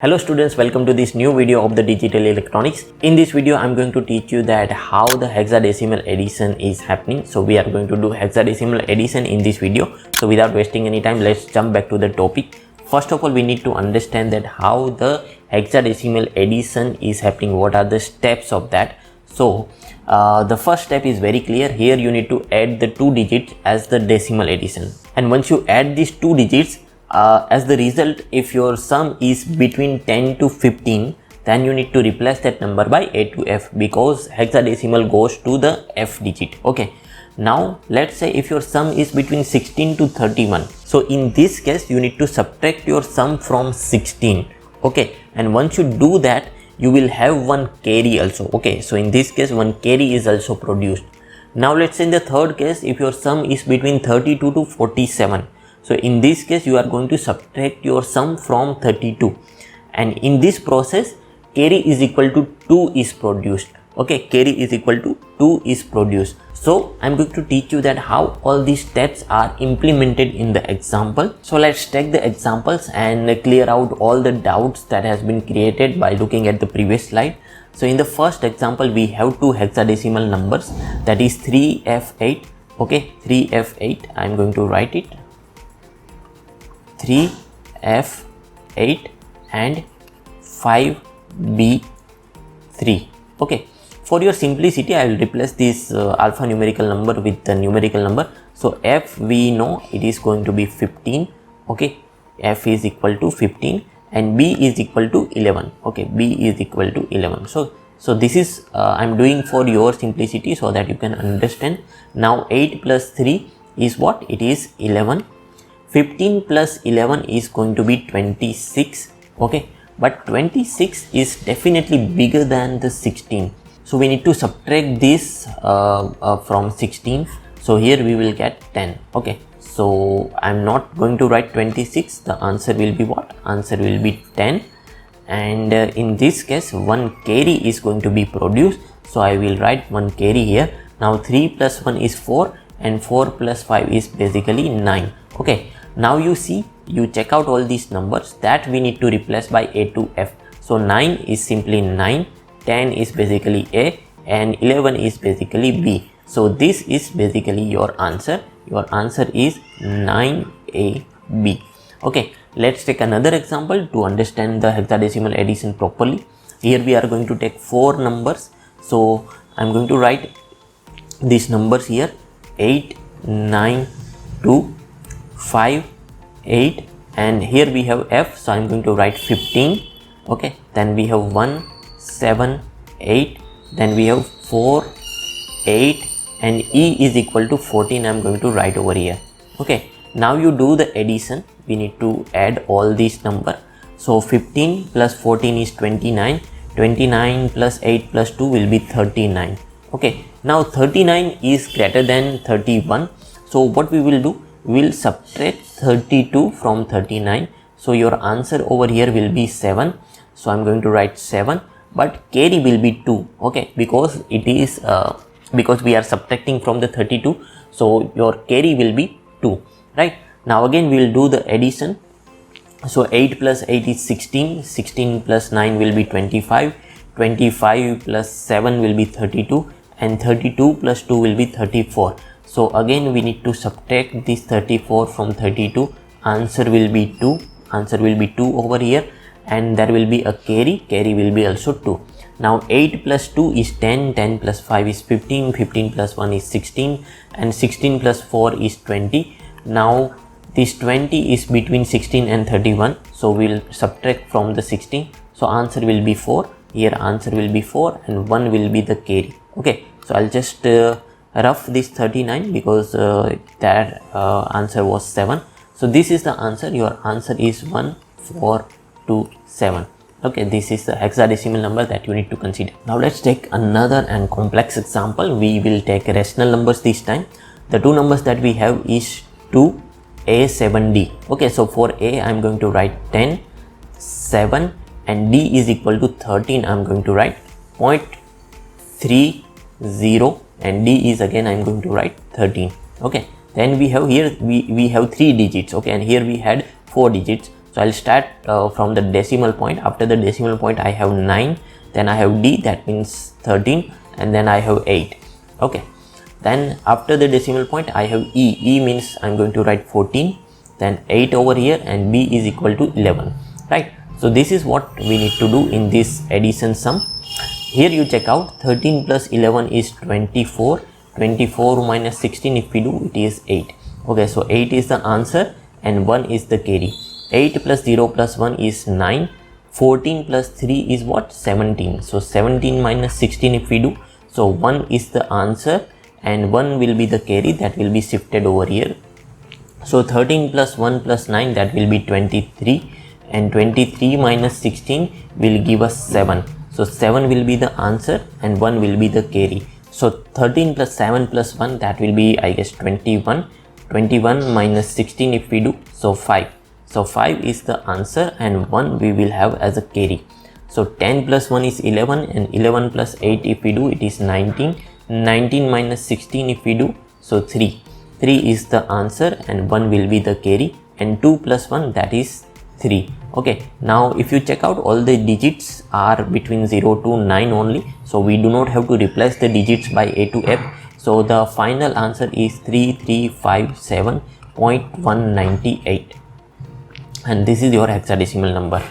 Hello students, welcome to this new video of the digital electronics. In this video I'm going to teach you that how the hexadecimal addition is happening. So we are going to do hexadecimal addition in this video. So without wasting any time, let's jump back to the topic. First of all, we need to understand that how the hexadecimal addition is happening, what are the steps of that. So the first step is very clear. Here you need to add the two digits as the decimal addition, and once you add these two digits, as the result, if your sum is between 10 to 15, then you need to replace that number by A to F, because hexadecimal goes to the F digit. Okay, now let's say if your sum is between 16 to 31, so in this case you need to subtract your sum from 16. Okay, and once you do that, you will have one carry also. Okay, so in this case one carry is also produced. Now let's say in the third case, if your sum is between 32 to 47, so in this case you are going to subtract your sum from 32, and in this process carry is equal to 2 is produced. Okay, carry is equal to 2 is produced. So I'm going to teach you that how all these steps are implemented in the example. So let's take the examples and clear out all the doubts that has been created by looking at the previous slide. So in the first example we have two hexadecimal numbers, that is 3F8. Okay, 3F8, I'm going to write it 3F8 and 5B3. Okay, for your simplicity I will replace this alphanumerical number with the numerical number. So F, we know it is going to be 15. Okay, F is equal to 15 and B is equal to 11. Okay, B is equal to 11. So this is I'm doing for your simplicity so that you can understand. Now 8 plus 3 is what? It is 11. 15 plus 11 is going to be 26. Okay, but 26 is definitely bigger than the 16, so we need to subtract this from 16. So here we will get 10. Okay, so I'm not going to write 26. The answer will be what? Answer will be 10. And in this case one carry is going to be produced, so I will write one carry here. Now 3 plus 1 is 4 and 4 plus 5 is basically 9. Okay, now you see, you check out all these numbers that we need to replace by A to F. So 9 is simply 9, 10 is basically A, and 11 is basically B. So this is basically your answer. Your answer is 9AB. Okay, let's take another example to understand the hexadecimal addition properly. Here we are going to take four numbers. So I'm going to write these numbers here: 8, 9, 2, 5, 8, and here we have F, so I'm going to write 15. Okay, then we have 1, 7, 8, then we have 4, 8, and E is equal to 14. I'm going to write over here. Okay, now you do the addition. We need to add all these numbers. So 15 plus 14 is 29. 29 plus 8 plus 2 will be 39. Okay, now 39 is greater than 31. So what we will do? We will subtract 32 from 39. So your answer over here will be 7. So I'm going to write 7, but carry will be 2. Okay, because it is because we are subtracting from the 32, so your carry will be 2. Right, now again we will do the addition. So 8 plus 8 is 16. 16 plus 9 will be 25. 25 plus 7 will be 32, and 32 plus 2 will be 34. So again we need to subtract this 34 from 32. Answer will be 2. Answer will be 2 over here, and there will be a carry. Carry will be also 2. Now 8 plus 2 is 10. 10 plus 5 is 15. 15 plus 1 is 16, and 16 plus 4 is 20. Now this 20 is between 16 and 31, so we'll subtract from the 16. So answer will be 4. Here answer will be 4, and 1 will be the carry. Okay, so I'll just rough this 39 because that answer was 7. So this is the answer. Your answer is 1427. Okay, this is the hexadecimal number that you need to consider. Now let's take another and complex example. We will take rational numbers this time. The two numbers that we have is 2A7D. Okay, so for A I'm going to write 10, 7, and D is equal to 13. I'm going to write 0.30, and D is again I'm going to write 13. Okay, then we have here we have 3 digits. Okay, and here we had 4 digits. So I'll start from the decimal point. After the decimal point I have 9, then I have D, that means 13, and then I have 8. Okay, then after the decimal point I have E means I'm going to write 14, then 8 over here, and B is equal to 11, right? So this is what we need to do in this addition sum. Here you check out, 13 plus 11 is 24, 24 minus 16 if we do, it is 8. Okay, so 8 is the answer and 1 is the carry. 8 plus 0 plus 1 is 9, 14 plus 3 is what? 17. So 17 minus 16 if we do, so 1 is the answer and 1 will be the carry, that will be shifted over here. So 13 plus 1 plus 9, that will be 23, and 23 minus 16 will give us 7. So 7 will be the answer and 1 will be the carry. So 13 plus 7 plus 1, that will be, I guess, 21. 21 minus 16 if we do, so 5. So 5 is the answer and 1 we will have as a carry. So 10 plus 1 is 11, and 11 plus 8 if we do, it is 19. 19 minus 16 if we do, so 3. 3 is the answer and 1 will be the carry, and 2 plus 1, that is 3. Okay, now if you check out, all the digits are between 0 to 9 only, so we do not have to replace the digits by A to F. So the final answer is 3357.198, and this is your hexadecimal number.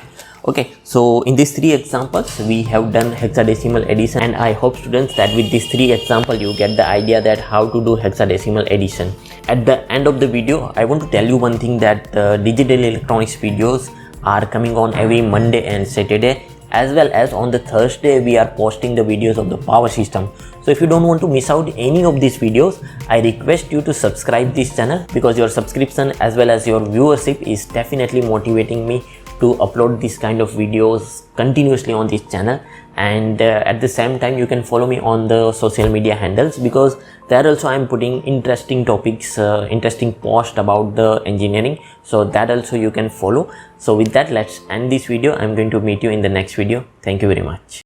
Okay, so in these 3 examples we have done hexadecimal addition, and I hope students that with these 3 examples you get the idea that how to do hexadecimal addition. At the end of the video, I want to tell you one thing, that digital electronics videos are coming on every Monday and Saturday, as well as on the Thursday we are posting the videos of the power system. So if you don't want to miss out any of these videos, I request you to subscribe this channel, because your subscription as well as your viewership is definitely motivating me to upload this kind of videos continuously on this channel. And at the same time you can follow me on the social media handles, because there also I am putting interesting topics, interesting post about the engineering, so that also you can follow. So with that, let's end this video. I'm going to meet you in the next video. Thank you very much.